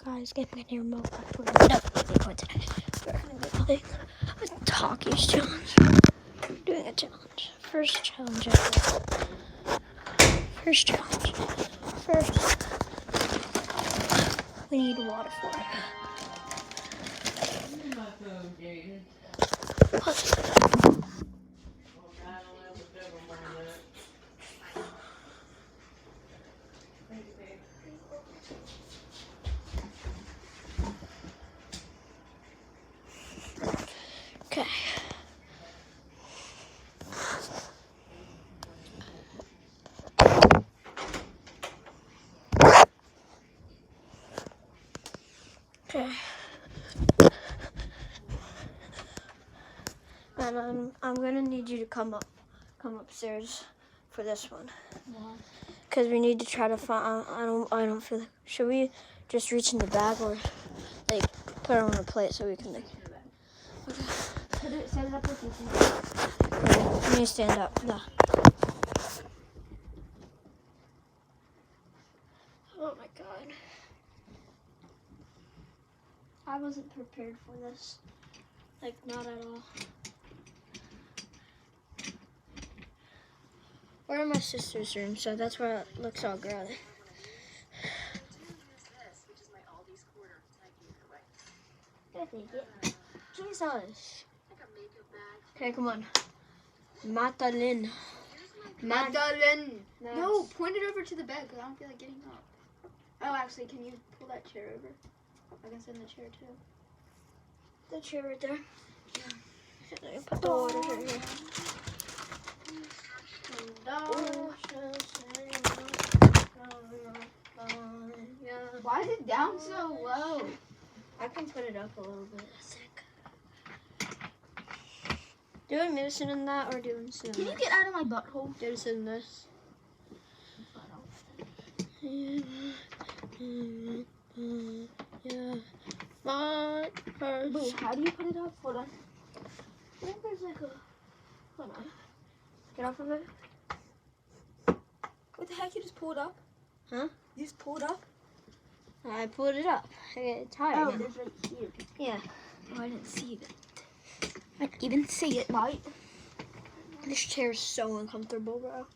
guys, getting in your remote. We're gonna be playing a Takis challenge. Doing a challenge. First challenge ever. First challenge. First, we need water for it. Okay. Okay. And I'm gonna need you to come upstairs for this one. Why? Because we need to try to find. I don't feel like. Should we just reach in the bag or like put it on a plate so we can like? Okay. Set it up with you. You need to stand up. No. Oh my god. I wasn't prepared for this. Like, not at all. We're in my sister's room, so that's why it looks all girly. I think it. Jesus. Okay, come on. Madeline. Madeline. Nice. No, point it over to the bed because I don't feel like getting up. Oh, actually, can you pull that chair over? I can sit in the chair too. The chair right there. Yeah. Put the water right here. Why is it down so low? I can put it up a little bit, I think. Do you want me to sit in that or do you want to sit in Can this? you get out of my butthole? Do you want to sit in this? Yeah. My purse. Wait, how do you put it up? Hold on. I think there's like a... Hold on. Get off of it. What the heck? You just pulled up? Huh? You just pulled up? I pulled it up. I get tired now. there's right here. Yeah. Oh, I didn't see it. I didn't even see it, right? This chair is so uncomfortable, bro.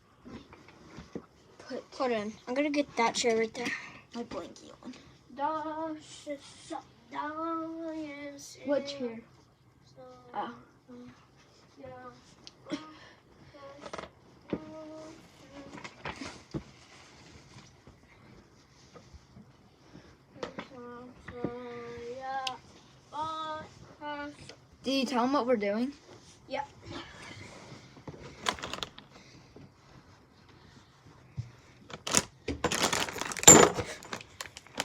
Put it in. I'm gonna get that chair right there. My blankie on. What What chair? Oh. Did you tell them what we're doing? Yeah.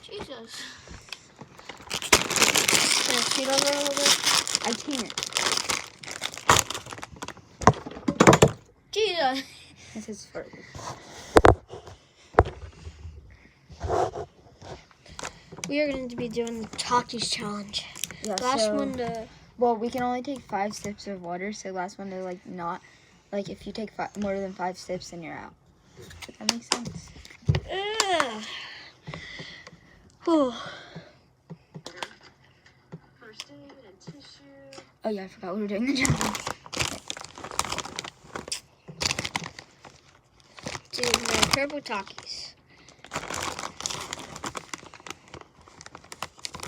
Jesus. Can I scoot over a little bit? I can't. Jesus. This is further. We are going to be doing the Takis challenge. Yeah, Last so, one to... well, we can only take 5 sips of water, so last one to, like, not, like, if you take more than 5 sips, then you're out. Does that make sense? Ugh. Whew. Oh, yeah, I forgot we were doing the challenge. Dude, my turbo Takis.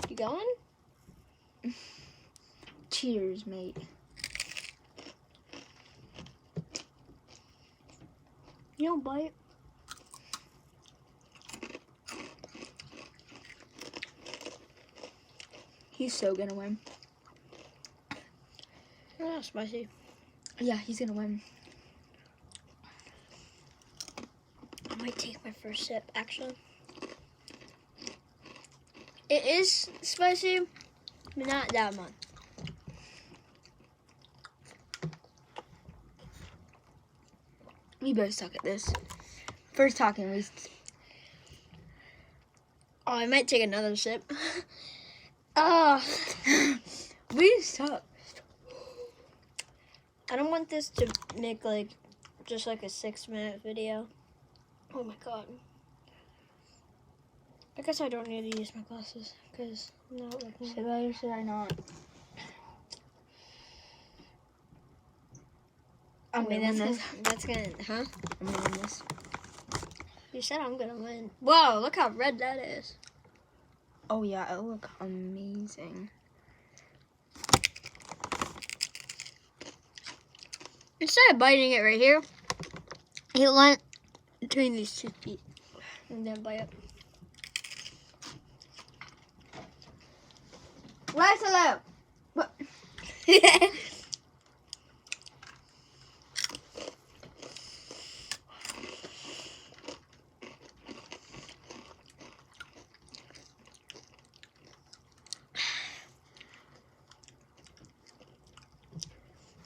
You going? Cheers, mate. You don't bite. He's so gonna win. Oh, spicy. Yeah, he's gonna win. I might take my first sip, actually. It is spicy, but not that much. We both suck at this. First talking, Oh, I might take another sip. Oh, we suck. I don't want this to make like just like a 6-minute video. Oh my god. I guess I don't need to use my glasses because I'm not looking. Should I or should I not? I mean, that's gonna, huh? I'm gonna win this. You said I'm gonna win. Whoa, look how red that is. Oh yeah, it'll look amazing. Instead of biting it right here, he went between these two teeth and then bite it. Right to left. What?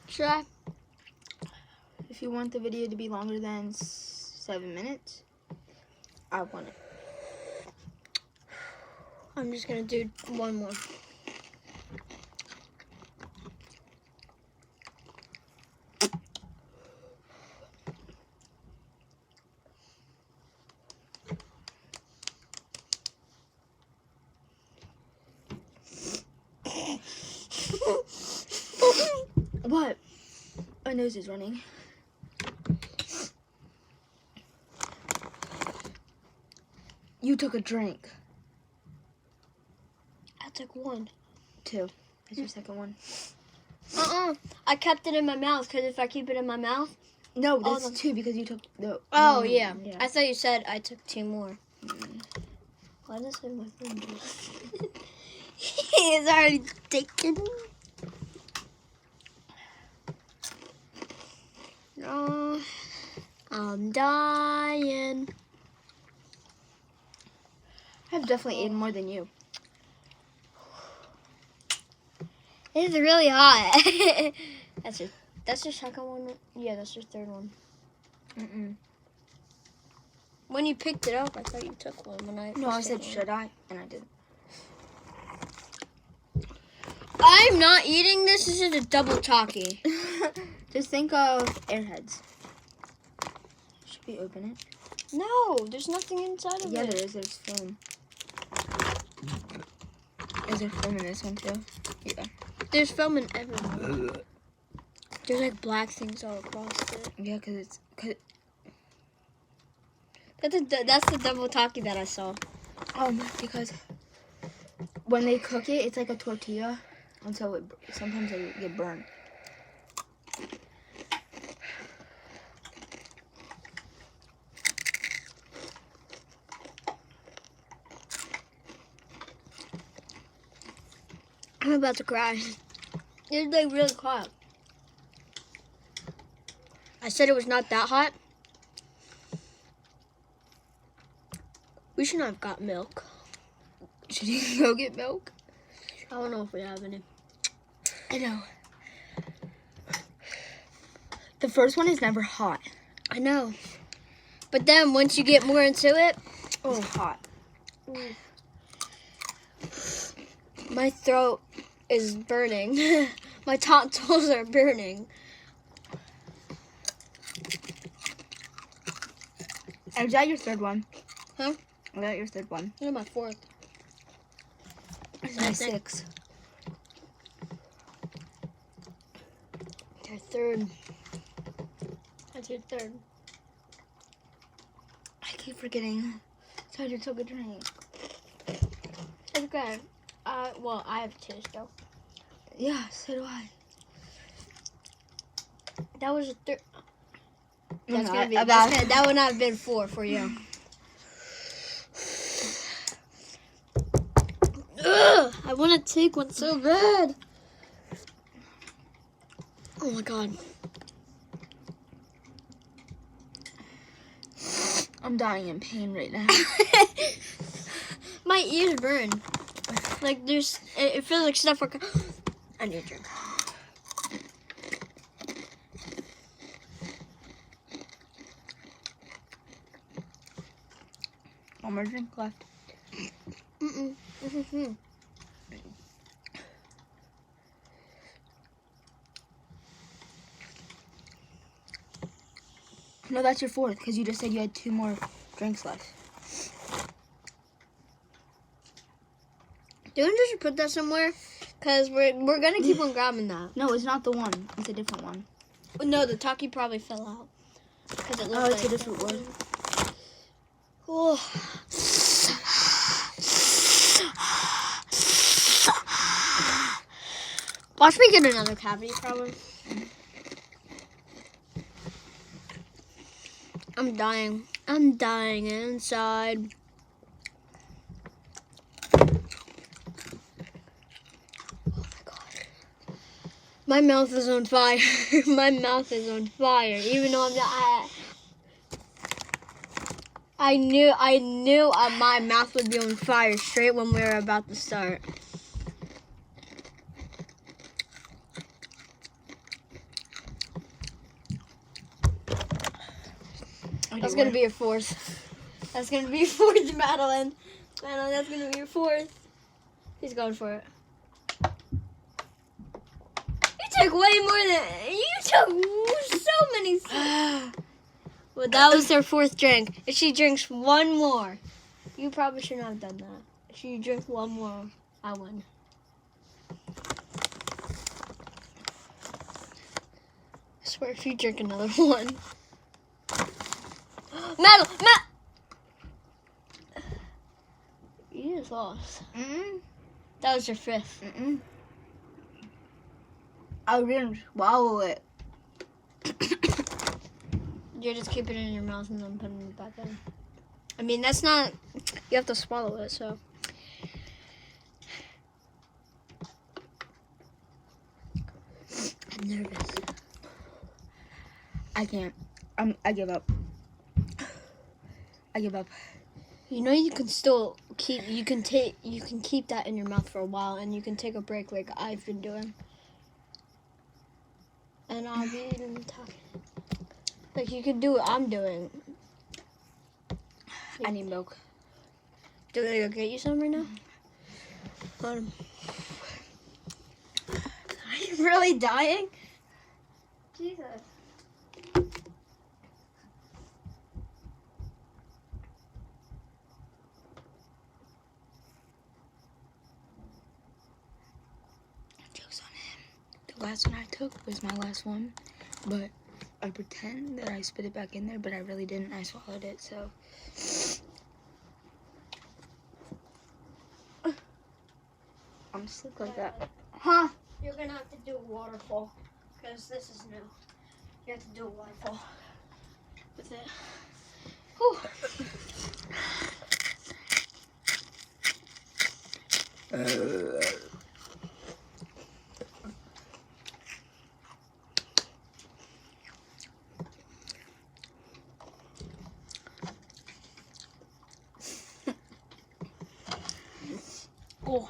Should I? If you want the video to be longer than 7 minutes, I want it. I'm just gonna do one more. What? My nose is running. You took a drink. I took one. 2. That's your second one. I kept it in my mouth because if I keep it in my mouth. No, that's 2 because you took the. Oh, yeah. I thought you said I took 2 more. Why does it say my friend? He is already taken. No, I'm dying. I've definitely eaten more than you. It's really hot. That's your second one? Yeah, that's your third one. When you picked it up, I thought you took one. No, I said, should I? And I didn't. I'm not eating this. This is a double Taki. Just think of Airheads. Should we open it? No, there's nothing inside of Yeah, it. there is. There's film. Is there film in this one too? Yeah. There's film in everyone. There's like black things all across it. Yeah, because it's. That's the double Taki that I saw. Because when they cook it, it's like a tortilla, and so sometimes they get burned. I'm about to cry. It's like really hot. I said it was not that hot. We should not have got milk. Should you go get milk? I don't know if we have any. I know. The first one is never hot. I know. But then once you get more into it, Oh, hot. My throat is burning. My tonsils are burning. Is that your third one? Huh? Is that your third one? This is my fourth. This is my 6. Your third. That's your third. I keep forgetting. So I just took a drink. It's okay. Well, I have 2 still. Yeah, so do I. That was a third. No, That would not have been 4 for you. Ugh, I want to take one so bad. Oh my god. I'm dying in pain right now. My ears burn. Like it feels like stuff. I need a drink. One more drink left. No, that's your 4th because you just said you had 2 more drinks left. Do you just put that somewhere? Because we're going to keep on grabbing that. No, it's not the one. It's a different one. No, the Taki probably fell out. Because it looks Oh, it's a different one. Oh. Watch me get another cavity problem. I'm dying. I'm dying inside. Oh my god. My mouth is on fire. My mouth is on fire. Even though I'm not. I knew my mouth would be on fire straight when we were about to start. That's gonna be your fourth. That's gonna be your fourth, Madeline. Madeline, that's gonna be your fourth. He's going for it. You took way more than you took so many. Well, that was their fourth drink. If she drinks one more, you probably shouldn't have done that. If she drinks one more, I win. I swear, if you drink another one. You just lost. That was your fifth. I didn't swallow it. You're just keeping it in your mouth and then putting it back in. I mean, that's not... You have to swallow it, so... I'm nervous. I can't. I give up. I give up. You know you can still keep... You can keep that in your mouth for a while, and you can take a break like I've been doing. And I'll be eating the Takis. Like, you can do what I'm doing. I need milk. Do I go get you some right now? Are you really dying? Jesus. Joke's on him. The last one I took was my last one, but I pretend that I spit it back in there, but I really didn't. I swallowed it, so. I'm sick like that. Huh? You're gonna have to do a waterfall, because this is new. You have to do a waterfall with it. Whew. Oh.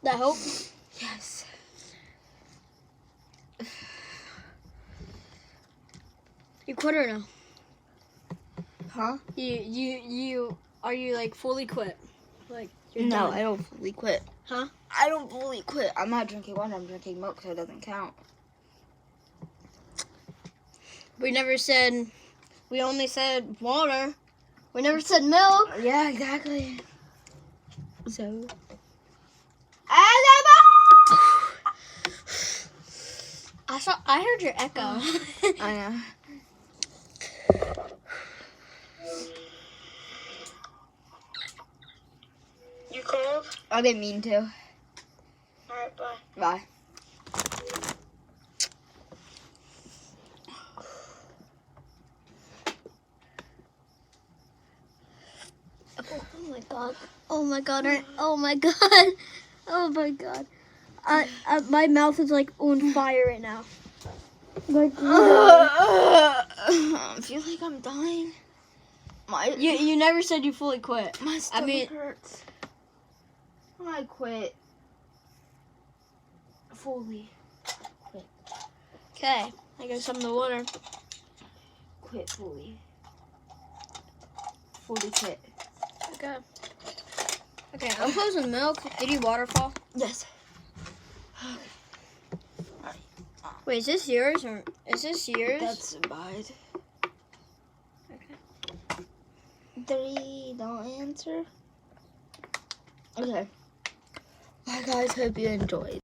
That help? Yes. You quit or no? Huh? You are you like fully quit? Like you're No, done? I don't fully quit. Huh? I don't fully quit. I'm not drinking water. I'm drinking milk, so it doesn't count. We never said. We only said water. We never said milk. Yeah, exactly. So. I heard your echo. I know. You cold? I didn't mean to. Alright, bye. Bye. Oh my god. Oh my god. Oh my god. Oh my god. My mouth is like on fire right now. Like I feel like I'm dying. you never said you fully quit. My stomach hurts. I quit. Fully. Quit. Okay, I got some of the water. Quit fully. Fully quit. Okay. Okay, I'm closing milk. Did you waterfall? Yes. Wait, is this yours or is this yours? That's bad. Okay. 3, don't answer. Okay. Bye guys, hope you enjoyed.